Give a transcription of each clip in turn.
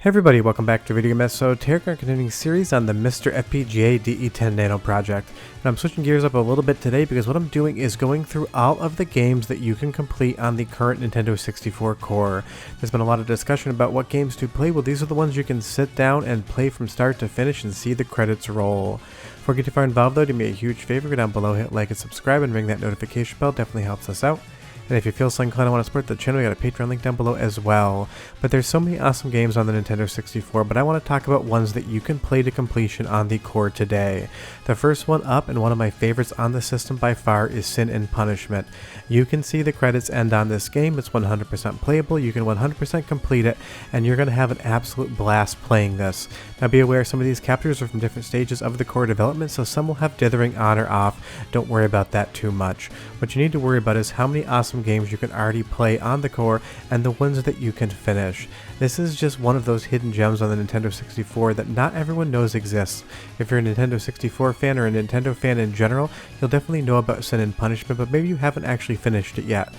Hey everybody, welcome back to retrogamer. So today we're continuing series on the MiSTer FPGA DE10 Nano project. And I'm switching gears up a little bit today because what I'm doing is going through all of the games that you can complete on the current Nintendo 64 core. There's been a lot of discussion about what games to play. Well, these are the ones you can sit down and play from start to finish and see the credits roll. Before we get too far involved though, do me a huge favor, go down below, hit like and subscribe and ring that notification bell, definitely helps us out. And if you feel so inclined to want to support the channel, we got a Patreon link down below as well. But there's so many awesome games on the Nintendo 64, but I want to talk about ones that you can play to completion on the core today. The first one up, and one of my favorites on the system by far, is Sin and Punishment. You can see the credits end on this game. It's 100% playable, you can 100% complete it, and you're going to have an absolute blast playing this. Now be aware some of these captures are from different stages of the core development, so some will have dithering on or off. Don't worry about that too much. What you need to worry about is how many awesome games you can already play on the core and the ones that you can finish. This is just one of those hidden gems on the Nintendo 64 that not everyone knows exists. If you're a Nintendo 64 fan or a Nintendo fan in general, you'll definitely know about Sin and Punishment, but maybe you haven't actually finished it yet.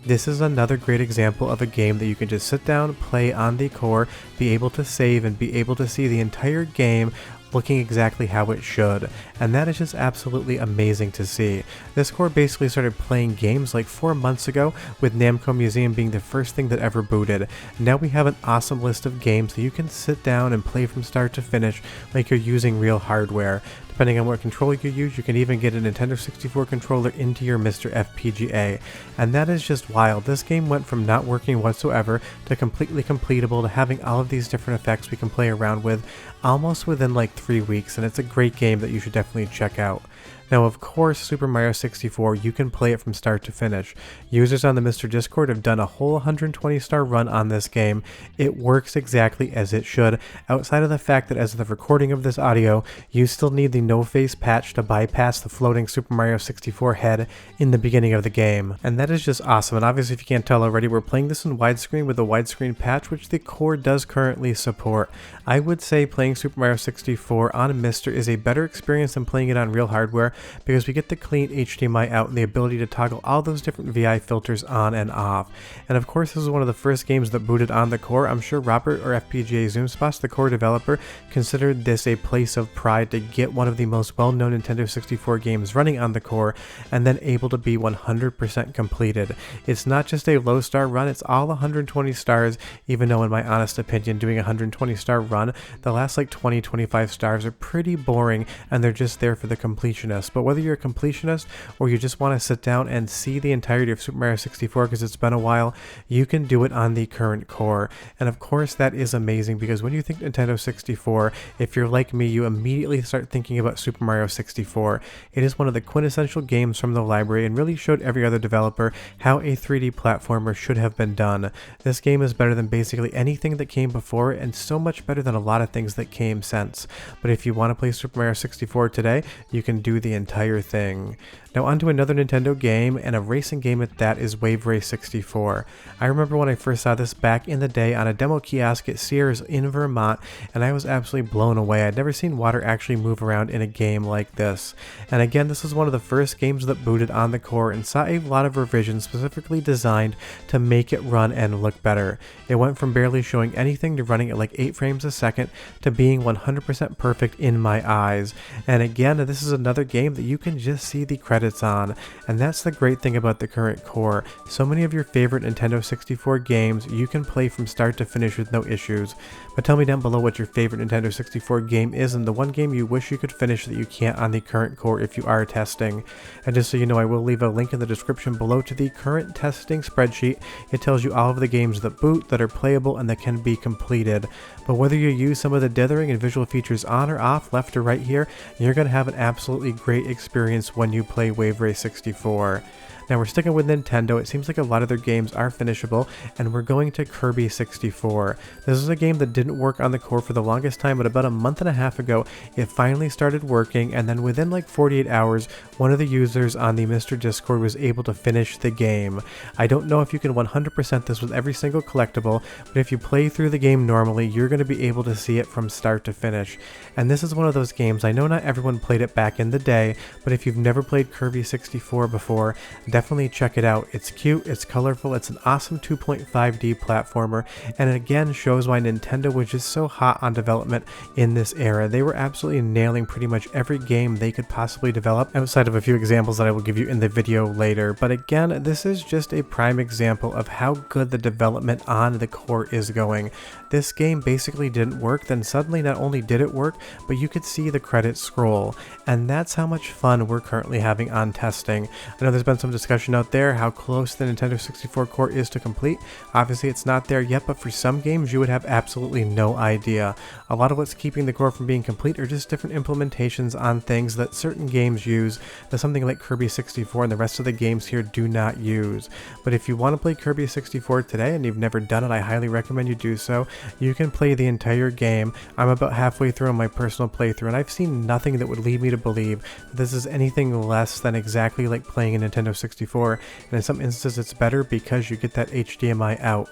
This is another great example of a game that you can just sit down, play on the core, be able to save, and be able to see the entire game looking exactly how it should, and that is just absolutely amazing to see. This core basically started playing games like 4 months ago, with Namco Museum being the first thing that ever booted. Now we have an awesome list of games that you can sit down and play from start to finish like you're using real hardware. Depending on what controller you use, you can even get a Nintendo 64 controller into your MiSTer FPGA, and that is just wild. This game went from not working whatsoever to completely completable to having all of these different effects we can play around with almost within like 3 weeks, and it's a great game that you should definitely check out. Now, of course, Super Mario 64, you can play it from start to finish. Users on the MiSTer Discord have done a whole 120-star run on this game. It works exactly as it should, outside of the fact that as of the recording of this audio, you still need the no-face patch to bypass the floating Super Mario 64 head in the beginning of the game. And that is just awesome, and obviously if you can't tell already, we're playing this in widescreen with a widescreen patch, which the core does currently support. I would say playing Super Mario 64 on MiSTer is a better experience than playing it on real hardware, because we get the clean HDMI out and the ability to toggle all those different VI filters on and off. And of course, this is one of the first games that booted on the core. I'm sure Robert or FPGAZumSpass, the core developer, considered this a place of pride to get one of the most well-known Nintendo 64 games running on the core and then able to be 100% completed. It's not just a low star run, it's all 120 stars, even though in my honest opinion, doing a 120 star run, the last like 20-25 stars are pretty boring and they're just there for the completionists. But whether you're a completionist or you just want to sit down and see the entirety of Super Mario 64 because it's been a while, you can do it on the current core. And of course that is amazing, because when you think Nintendo 64, if you're like me, you immediately start thinking about Super Mario 64. It is one of the quintessential games from the library and really showed every other developer how a 3D platformer should have been done. This game is better than basically anything that came before it, and so much better than a lot of things that came since. But if you want to play Super Mario 64 today, you can do the entire thing. Now onto another Nintendo game, and a racing game at that, is Wave Race 64. I remember when I first saw this back in the day on a demo kiosk at Sears in Vermont, and I was absolutely blown away. I'd never seen water actually move around in a game like this. And again, this was one of the first games that booted on the core and saw a lot of revisions specifically designed to make it run and look better. It went from barely showing anything to running at like 8 frames a second to being 100% perfect in my eyes. And again, this is another game that you can just see the credits on, and that's the great thing about the current core. So many of your favorite Nintendo 64 games you can play from start to finish with no issues. But tell me down below what your favorite Nintendo 64 game is and the one game you wish you could finish that you can't on the current core if you are testing. And just so you know, I will leave a link in the description below to the current testing spreadsheet. It tells you all of the games that boot, that are playable, and that can be completed. But whether you use some of the dithering and visual features on or off, left or right here, you're going to have an absolutely great experience when you play Wave Race 64. Now we're sticking with Nintendo. It seems like a lot of their games are finishable, and we're going to Kirby 64. This is a game that didn't work on the core for the longest time, but about a month and a half ago, it finally started working, and then within like 48 hours, one of the users on the MiSTer Discord was able to finish the game. I don't know if you can 100% this with every single collectible, but if you play through the game normally, you're going to be able to see it from start to finish. And this is one of those games, I know not everyone played it back in the day, today, but if you've never played Kirby 64 before, definitely check it out. It's cute, it's colorful, it's an awesome 2.5D platformer, and it again shows why Nintendo was just so hot on development in this era. They were absolutely nailing pretty much every game they could possibly develop, outside of a few examples that I will give you in the video later. But again, this is just a prime example of how good the development on the core is going. This game basically didn't work, then suddenly not only did it work, but you could see the credits scroll, and that's how much fun we're currently having on testing. I know there's been some discussion out there how close the Nintendo 64 core is to complete. Obviously it's not there yet, but for some games you would have absolutely no idea. A lot of what's keeping the core from being complete are just different implementations on things that certain games use that something like Kirby 64 and the rest of the games here do not use. But if you want to play Kirby 64 today and you've never done it, I highly recommend you do so. You can play the entire game. I'm about halfway through on my personal playthrough, and I've seen nothing that would lead me to believe that this is anything less than exactly like playing a Nintendo 64, and in some instances it's better because you get that HDMI out.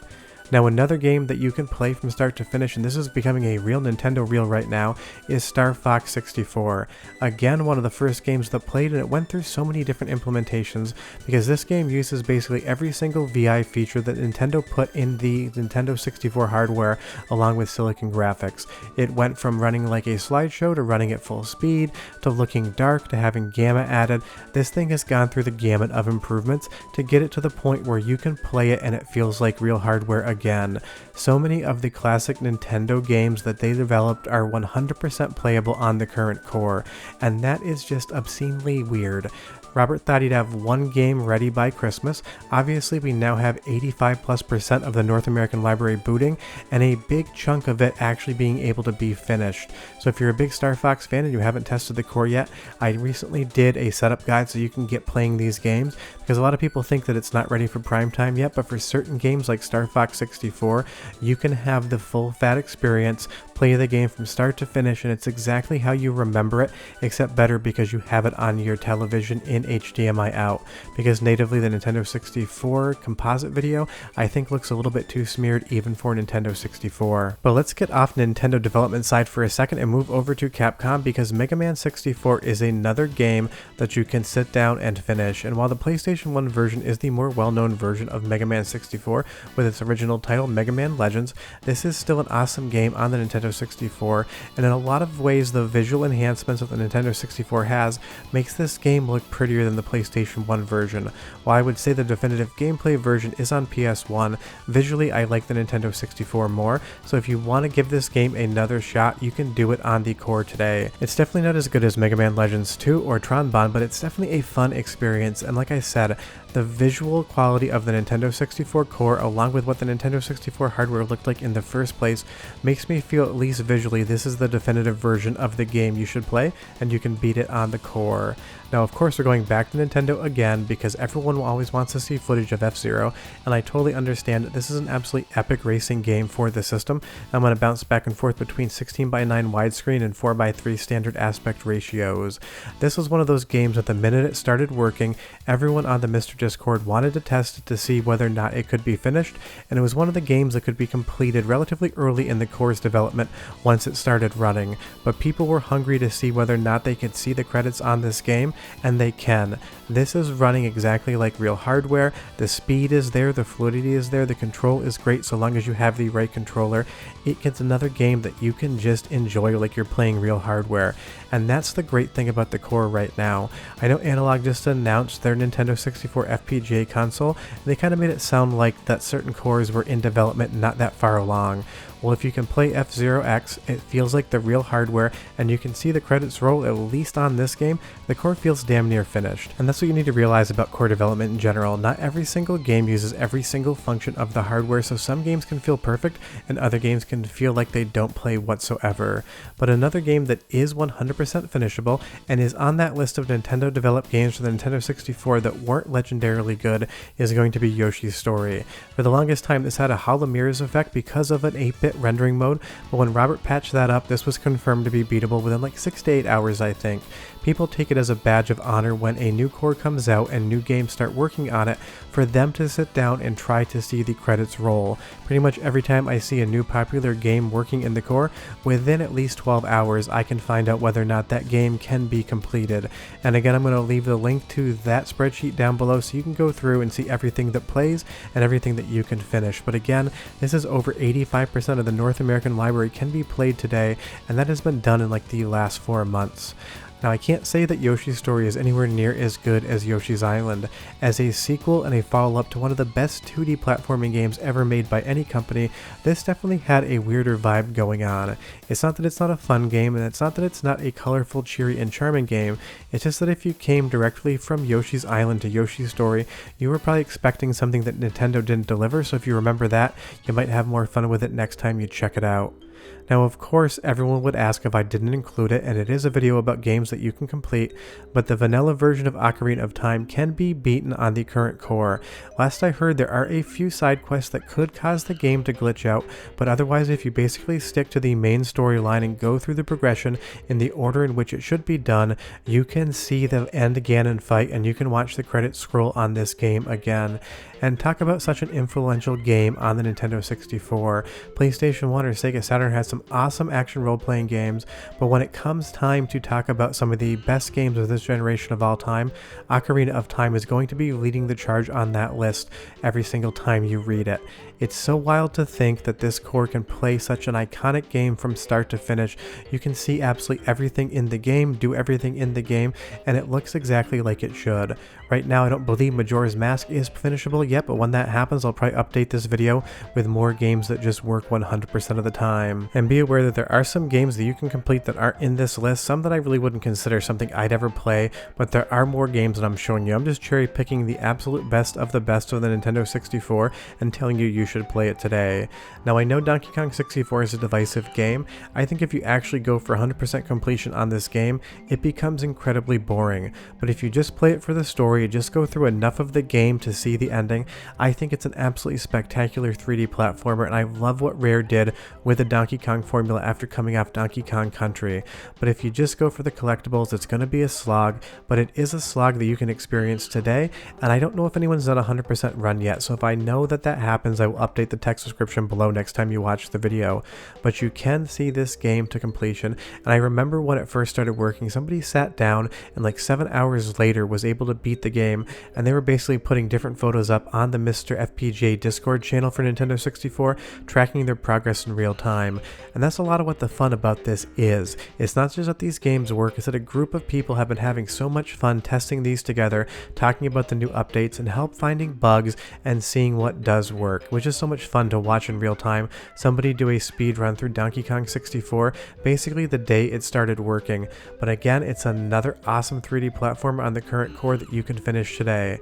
Now another game that you can play from start to finish, and this is becoming a real Nintendo reel right now, is Star Fox 64. Again, one of the first games that played, and it went through so many different implementations because this game uses basically every single VI feature that Nintendo put in the Nintendo 64 hardware along with silicon graphics. It went from running like a slideshow to running at full speed to looking dark to having gamma added. This thing has gone through the gamut of improvements to get it to the point where you can play it and it feels like real hardware again. So many of the classic Nintendo games that they developed are 100% playable on the current core, and that is just obscenely weird. Robert thought he'd have one game ready by Christmas. Obviously we now have 85+% of the North American library booting, and a big chunk of it actually being able to be finished. So if you're a big Star Fox fan and you haven't tested the core yet, I recently did a setup guide so you can get playing these games, because a lot of people think that it's not ready for prime time yet, but for certain games like Star Fox 64, you can have the full fat experience, play the game from start to finish, and it's exactly how you remember it, except better because you have it on your television in HDMI out, because natively the Nintendo 64 composite video I think looks a little bit too smeared even for Nintendo 64. But let's get off Nintendo development side for a second and move over to Capcom, because Mega Man 64 is another game that you can sit down and finish. And while the PlayStation 1 version is the more well-known version of Mega Man 64 with its original title Mega Man Legends, this is still an awesome game on the Nintendo 64, and in a lot of ways the visual enhancements that the Nintendo 64 has makes this game look prettier than the PlayStation 1 version. While I would say the definitive gameplay version is on PS1, visually I like the Nintendo 64 more, so if you want to give this game another shot, you can do it on the core today. It's definitely not as good as Mega Man Legends 2 or Tron Bonne, but it's definitely a fun experience, and like I said, the visual quality of the Nintendo 64 core, along with what the Nintendo 64 hardware looked like in the first place, makes me feel at least visually this is the definitive version of the game you should play, and you can beat it on the core. Now, of course, we're going back to Nintendo again because everyone always wants to see footage of F-Zero, and I totally understand that this is an absolutely epic racing game for the system. I'm going to bounce back and forth between 16:9 widescreen and 4:3 standard aspect ratios. This was one of those games that the minute it started working, everyone on the MiSTer Discord wanted to test it to see whether or not it could be finished, and it was one of the games that could be completed relatively early in the core's development once it started running. But people were hungry to see whether or not they could see the credits on this game, and they can. This is running exactly like real hardware. The speed is there, the fluidity is there, the control is great so long as you have the right controller. It gets another game that you can just enjoy like you're playing real hardware. And that's the great thing about the core right now. I know Analog just announced their Nintendo 64 FPGA console, and they kind of made it sound like that certain cores were in development not that far along. Well, if you can play F-Zero X, it feels like the real hardware, and you can see the credits roll, at least on this game. The core feels damn near finished. And that's what you need to realize about core development in general. Not every single game uses every single function of the hardware, so some games can feel perfect, and other games can feel like they don't play whatsoever. But another game that is 100% finishable, and is on that list of Nintendo developed games for the Nintendo 64 that weren't legendarily good, is going to be Yoshi's Story. For the longest time, this had a hollow mirrors effect because of an 8-bit 2-bit rendering mode, but when Robert patched that up, this was confirmed to be beatable within like 6 to 8 hours, I think. People take it as a badge of honor when a new core comes out and new games start working on it for them to sit down and try to see the credits roll. Pretty much every time I see a new popular game working in the core, within at least 12 hours I can find out whether or not that game can be completed. And again, I'm going to leave the link to that spreadsheet down below so you can go through and see everything that plays and everything that you can finish. But again, this is over 85% of the North American library can be played today, and that has been done in like the last 4 months. Now, I can't say that Yoshi's Story is anywhere near as good as Yoshi's Island. As a sequel and a follow-up to one of the best 2D platforming games ever made by any company, this definitely had a weirder vibe going on. It's not that it's not a fun game, and it's not that it's not a colorful, cheery, and charming game. It's just that if you came directly from Yoshi's Island to Yoshi's Story, you were probably expecting something that Nintendo didn't deliver, so if you remember that, you might have more fun with it next time you check it out. Now, of course, everyone would ask if I didn't include it, and it is a video about games that you can complete, but the vanilla version of Ocarina of Time can be beaten on the current core. Last I heard, there are a few side quests that could cause the game to glitch out, but otherwise if you basically stick to the main storyline and go through the progression in the order in which it should be done, you can see the end Ganon fight and you can watch the credits scroll on this game again. And talk about such an influential game on the Nintendo 64. PlayStation 1 or Sega Saturn has some awesome action role-playing games, but when it comes time to talk about some of the best games of this generation of all time, Ocarina of Time is going to be leading the charge on that list every single time you read it. It's so wild to think that this core can play such an iconic game from start to finish. You can see absolutely everything in the game, do everything in the game, and it looks exactly like it should. Right now, I don't believe Majora's Mask is finishable yet, but when that happens, I'll probably update this video with more games that just work 100% of the time. And be aware that there are some games that you can complete that aren't in this list, some that I really wouldn't consider something I'd ever play, but there are more games that I'm showing you. I'm just cherry picking the absolute best of the Nintendo 64 and telling you you should play it today. Now, I know Donkey Kong 64 is a divisive game. I think if you actually go for 100% completion on this game, it becomes incredibly boring. But if you just play it for the story, just go through enough of the game to see the ending, I think it's an absolutely spectacular 3D platformer, and I love what Rare did with the Donkey Kong formula after coming off Donkey Kong Country. But if you just go for the collectibles, it's going to be a slog, but it is a slog that you can experience today, and I don't know if anyone's done a 100% run yet, so if I know that that happens, I will update the text description below next time you watch the video. But you can see this game to completion, and I remember when it first started working, somebody sat down and like 7 hours later was able to beat the game, and they were basically putting different photos up on the MiSTer FPGA Discord channel for Nintendo 64, tracking their progress in real time. And that's a lot of what the fun about this is. It's not just that these games work, it's that a group of people have been having so much fun testing these together, talking about the new updates and help finding bugs and seeing what does work, which is so much fun to watch in real time. Somebody do a speed run through Donkey Kong 64 basically the day it started working. But again, it's another awesome 3D platformer on the current core that you can finish today.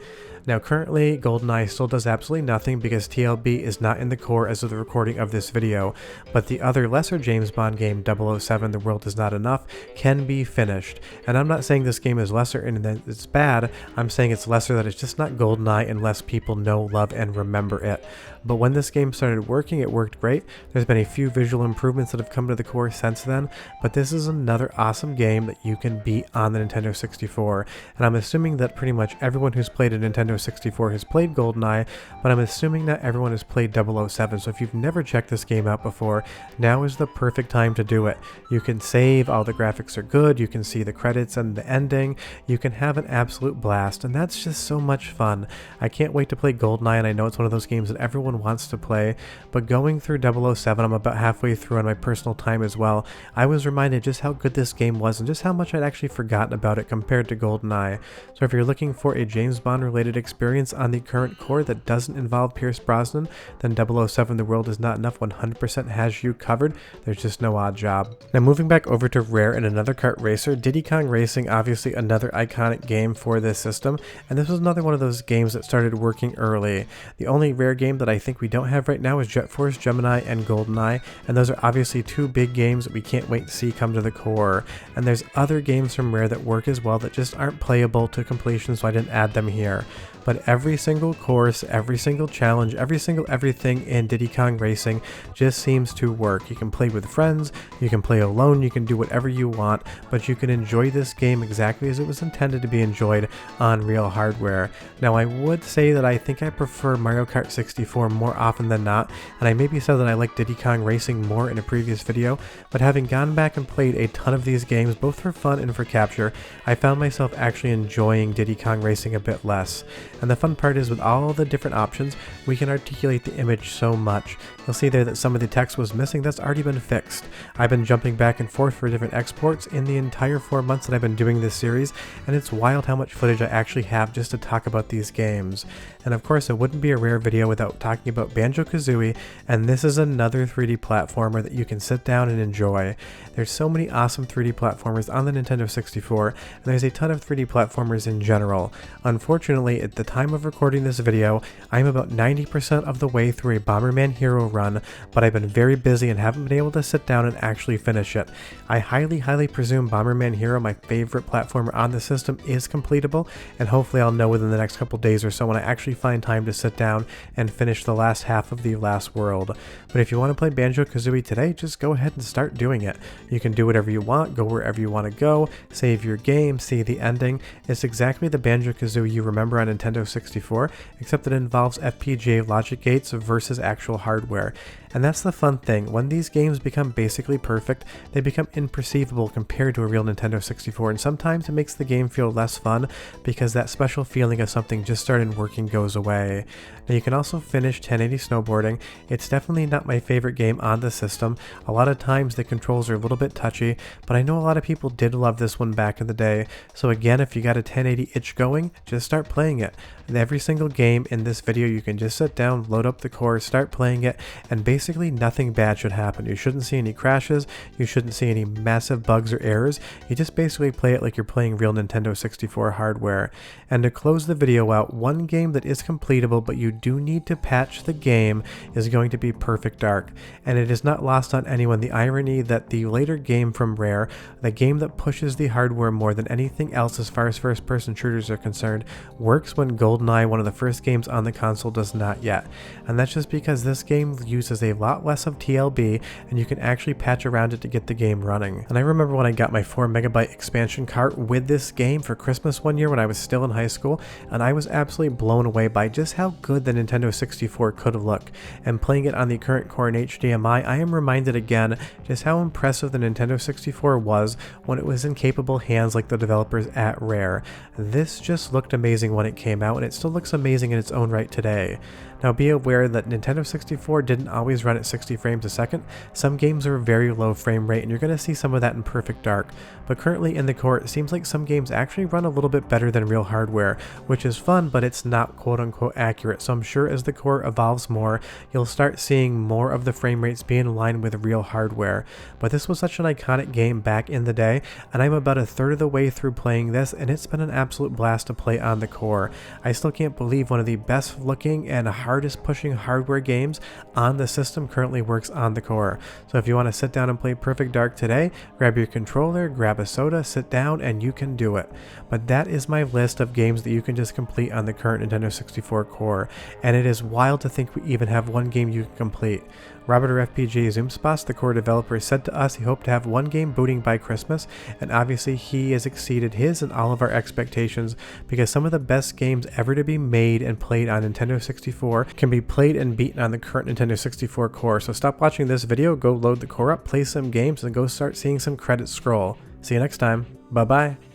Now, currently, GoldenEye still does absolutely nothing because TLB is not in the core as of the recording of this video, but the other lesser James Bond game, 007 The World Is Not Enough, can be finished. And I'm not saying this game is lesser and that it's bad, I'm saying it's lesser that it's just not GoldenEye unless people know, love, and remember it. But when this game started working, it worked great. There's been a few visual improvements that have come to the core since then, but this is another awesome game that you can beat on the Nintendo 64. And I'm assuming that pretty much everyone who's played a Nintendo 64 has played GoldenEye, but I'm assuming not everyone has played 007, so if you've never checked this game out before, now is the perfect time to do it. You can save, all the graphics are good, you can see the credits and the ending, you can have an absolute blast, and that's just so much fun. I can't wait to play GoldenEye, and I know it's one of those games that everyone wants to play, but going through 007, I'm about halfway through on my personal time as well, I was reminded just how good this game was and just how much I'd actually forgotten about it compared to GoldenEye. So if you're looking for a James Bond related experience on the current core that doesn't involve Pierce Brosnan, then 007 The World Is Not Enough 100% has you covered. There's just no odd job. Now, moving back over to Rare and another kart racer, Diddy Kong Racing, obviously another iconic game for this system, and this was another one of those games that started working early. The only Rare game that I think we don't have right now is Jet Force Gemini and GoldenEye, and those are obviously two big games that we can't wait to see come to the core. And there's other games from Rare that work as well that just aren't playable to completion, so I didn't add them here. but every single course, every single challenge, every single everything in Diddy Kong Racing just seems to work. You can play with friends, you can play alone, you can do whatever you want, but you can enjoy this game exactly as it was intended to be enjoyed on real hardware. Now, I would say that I think I prefer Mario Kart 64 more often than not, and I maybe said that I like Diddy Kong Racing more in a previous video, but having gone back and played a ton of these games, both for fun and for capture, I found myself actually enjoying Diddy Kong Racing a bit less. And the fun part is, with all the different options, we can articulate the image so much. You'll see there that some of the text was missing. That's already been fixed. I've been jumping back and forth for different exports in the entire 4 months that I've been doing this series, and it's wild how much footage I actually have just to talk about these games. And of course, it wouldn't be a rare video without talking about Banjo Tooie, and this is another 3D platformer that you can sit down and enjoy. There's so many awesome 3D platformers on the Nintendo 64, and there's a ton of 3D platformers in general. Unfortunately, at the time of recording this video, I'm about 90% of the way through a Bomberman Hero run, but I've been very busy and haven't been able to sit down and actually finish it. I highly presume Bomberman Hero, my favorite platformer on the system, is completable, and hopefully I'll know within the next couple days or so when I actually find time to sit down and finish the last half of the last world. But if you want to play Banjo Tooie today, just go ahead and start doing it. You can do whatever you want, go wherever you want to go, save your game, see the ending. It's exactly the Banjo Tooie you remember on Nintendo 64, except that it involves FPGA logic gates versus actual hardware. And that's the fun thing. When these games become basically perfect, they become imperceivable compared to a real Nintendo 64, and sometimes it makes the game feel less fun because that special feeling of something just started working goes away. Now, you can also finish 1080 snowboarding. It's definitely not my favorite game on the system. A lot of times the controls are a little bit touchy, but I know a lot of people did love this one back in the day. So again, if you got a 1080 itch going, just start playing it. And every single game in this video, you can just sit down, load up the core, start playing it, and basically nothing bad should happen. You shouldn't see any crashes, you shouldn't see any massive bugs or errors. You just basically play it like you're playing real Nintendo 64 hardware. And to close the video out, one game that is completable but you do need to patch the game is going to be Perfect Dark. And it is not lost on anyone the irony that the later game from Rare, the game that pushes the hardware more than anything else as far as first-person shooters are concerned, works when GoldenEye, one of the first games on the console, does not yet. And that's just because this game uses a lot less of TLB, and you can actually patch around it to get the game running. And I remember when I got my 4MB expansion cart with this game for Christmas one year when I was still in high school, and I was absolutely blown away by just how good the Nintendo 64 could look. And playing it on the current core in HDMI, I am reminded again just how impressive the Nintendo 64 was when it was in capable hands like the developers at Rare. This just looked amazing when it came out, and it still looks amazing in its own right today. Now, be aware that Nintendo 64 didn't always run at 60 frames a second. Some games are very low frame rate, and you're going to see some of that in Perfect Dark. But currently in the core, it seems like some games actually run a little bit better than real hardware, which is fun, but it's not quote-unquote accurate. So I'm sure as the core evolves more, you'll start seeing more of the frame rates be in line with real hardware. But this was such an iconic game back in the day, and I'm about a third of the way through playing this, and it's been an absolute blast to play on the core. I still can't believe one of the best looking and hardest pushing hardware games on the system currently works on the core. So if you want to sit down and play Perfect Dark today, grab your controller, grab a soda, sit down, and you can do it. But that is my list of games that you can just complete on the current Nintendo 64 core, and it is wild to think we even have one game you can complete. Robert of FPGAZumSpass, the core developer, said to us he hoped to have one game booting by Christmas, and obviously he has exceeded his and all of our expectations, because some of the best games ever to be made and played on Nintendo 64 can be played and beaten on the current Nintendo 64 core. So stop watching this video, go load the core up, play some games, and go start seeing some credits scroll. See you next time. Bye bye.